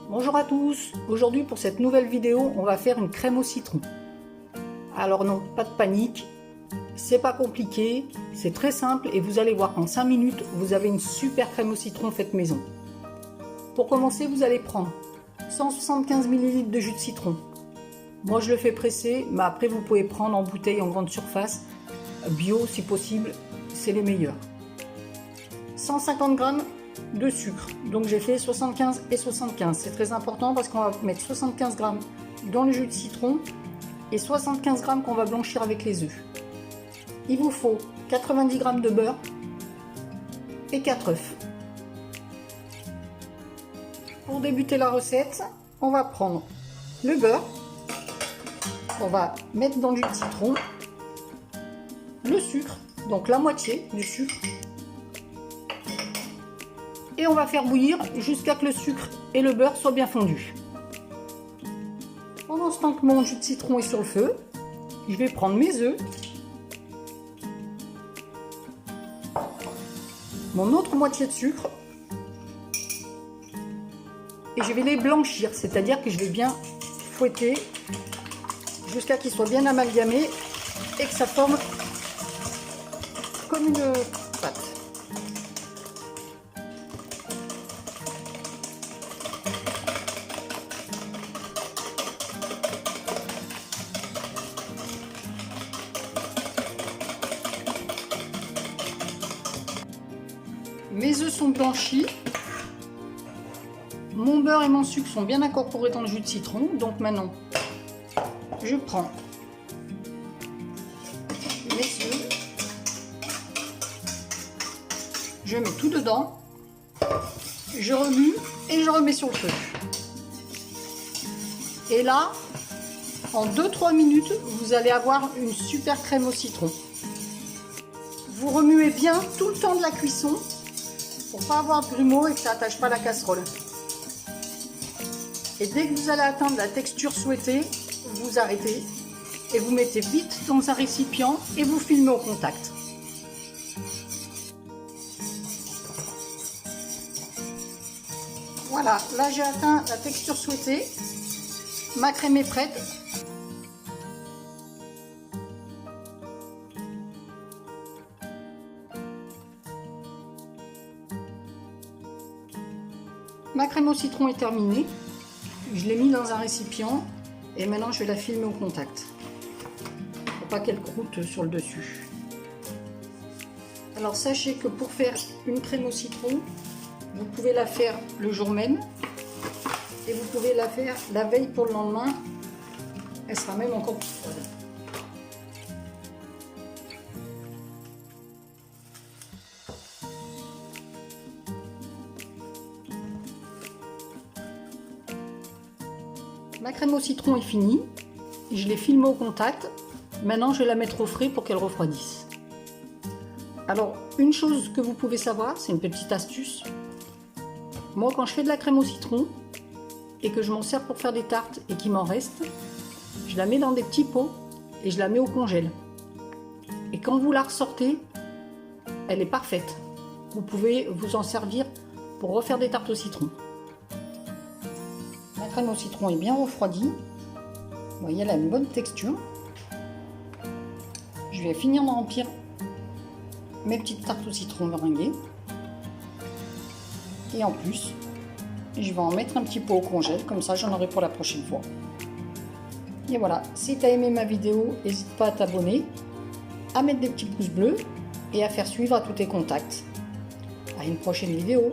Bonjour à tous, aujourd'hui pour cette nouvelle vidéo on va faire une crème au citron. Alors non, pas de panique, c'est pas compliqué, c'est très simple et vous allez voir qu'en 5 minutes vous avez une super crème au citron faite maison. Pour commencer vous allez prendre 175 ml de jus de citron. Moi je le fais presser, mais après vous pouvez prendre en bouteille en grande surface, bio si possible, c'est les meilleurs. 150 g de sucre, donc j'ai fait 75 et 75, c'est très important parce qu'on va mettre 75 g dans le jus de citron et 75 g qu'on va blanchir avec les œufs. Il vous faut 90 g de beurre et 4 œufs. Pour débuter la recette, on va prendre le beurre, on va mettre dans le jus de citron, le sucre, donc la moitié du sucre, et on va faire bouillir jusqu'à ce que le sucre et le beurre soient bien fondus. Pendant ce temps que mon jus de citron est sur le feu, je vais prendre mes œufs, mon autre moitié de sucre, et je vais les blanchir, c'est-à-dire que je vais bien fouetter jusqu'à qu'ils soient bien amalgamés et que ça forme comme une pâte. Mes œufs sont blanchis, mon beurre et mon sucre sont bien incorporés dans le jus de citron, donc maintenant je prends mes œufs, je mets tout dedans, je remue et je remets sur le feu. Et là, en 2-3 minutes, vous allez avoir une super crème au citron. Vous remuez bien tout le temps de la cuisson pour pas avoir de grumeaux et que ça n'attache pas la casserole. Et dès que vous allez atteindre la texture souhaitée, vous arrêtez et vous mettez vite dans un récipient et vous filmez au contact. Voilà, là j'ai atteint la texture souhaitée, ma crème est prête. Ma crème au citron est terminée, je l'ai mis dans un récipient et maintenant je vais la filmer au contact pour pas qu'elle croûte sur le dessus. Alors sachez que pour faire une crème au citron, vous pouvez la faire le jour même et vous pouvez la faire la veille pour le lendemain, elle sera même encore plus froide. Ma crème au citron est finie, je l'ai filmée au contact, maintenant je vais la mettre au frais pour qu'elle refroidisse. Alors une chose que vous pouvez savoir, c'est une petite astuce, moi quand je fais de la crème au citron et que je m'en sers pour faire des tartes et qu'il m'en reste, je la mets dans des petits pots et je la mets au congèle. Et quand vous la ressortez, elle est parfaite, vous pouvez vous en servir pour refaire des tartes au citron. La crème au citron est bien refroidie. Vous voyez, elle a une bonne texture. Je vais finir de remplir mes petites tartes au citron meringuées. Et en plus, je vais en mettre un petit peu au congèle, comme ça j'en aurai pour la prochaine fois. Et voilà, si tu as aimé ma vidéo, n'hésite pas à t'abonner, à mettre des petits pouces bleus et à faire suivre à tous tes contacts. À une prochaine vidéo.